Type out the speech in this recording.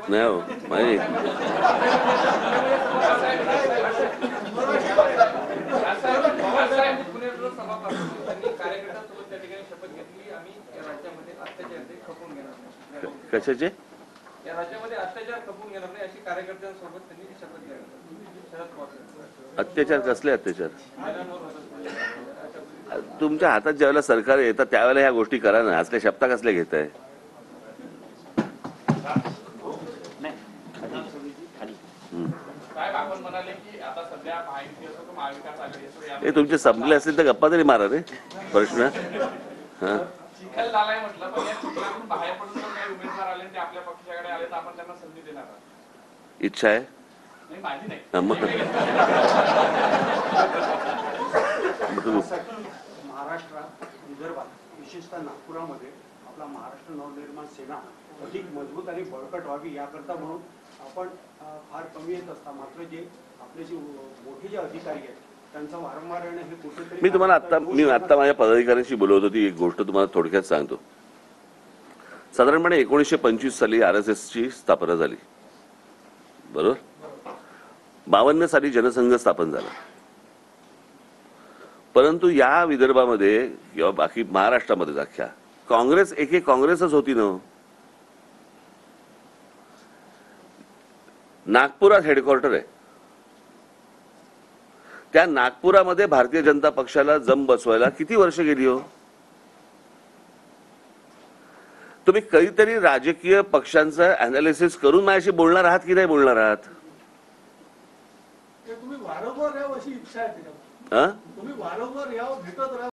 नाही हो माहिती कशाचे या राज्यामध्ये अत्याचार खपवून घेणार नाही अशी कार्यकर्त्यांसोबत त्यांनी शपथ घेतली. अत्याचार कसले अत्याचार तुमच्या हातात ज्यावेळेला सरकार येतात त्यावेळेला ह्या गोष्टी करा ना. असल्या शब्दा कसल्या घेत आहे हे तुमचे संपले असतील तर गप्पा तरी मारा रे प्रश्न. हा इच्छा आहे महाराष्ट्रात विदर्भात विशेषतः नागपुरामध्ये आपला महाराष्ट्र नवनिर्माण सेना अधिक मजबूत आणि बळकट व्हावी याकरता म्हणून आपण फार कमी येत असता. मात्र जे आपले जे मोठे जे अधिकारी आहेत त्यांचं वारंवार येणं हे कुठेतरी मी तुम्हाला आता माझ्या पदाधिकाऱ्यांशी बोलवत होती. एक गोष्ट तुम्हाला थोडक्यात सांगतो. साधारणपणे 1925 साली RSS ची स्थापना झाली बरोबर. 52 साली जनसंघ स्थापन झाला. परंतु या विदर्भामध्ये किंवा बाकी महाराष्ट्रामध्ये अख्ख्या काँग्रेस एक काँग्रेसच होती ना. नागपुरात हेडक्वार्टर आहे. त्या नागपुरामध्ये भारतीय जनता पक्षाला जम बसवायला किती वर्ष गेली हो. तुम्ही कधीतरी राजकीय पक्षांचं अनालिसिस करून माझ्याशी बोलणार आहात की नाही बोलणार आहात. तुम्ही वारंवार यावं अशी इच्छा आहे. तुम्ही वारंवार यावं भेटत राहा.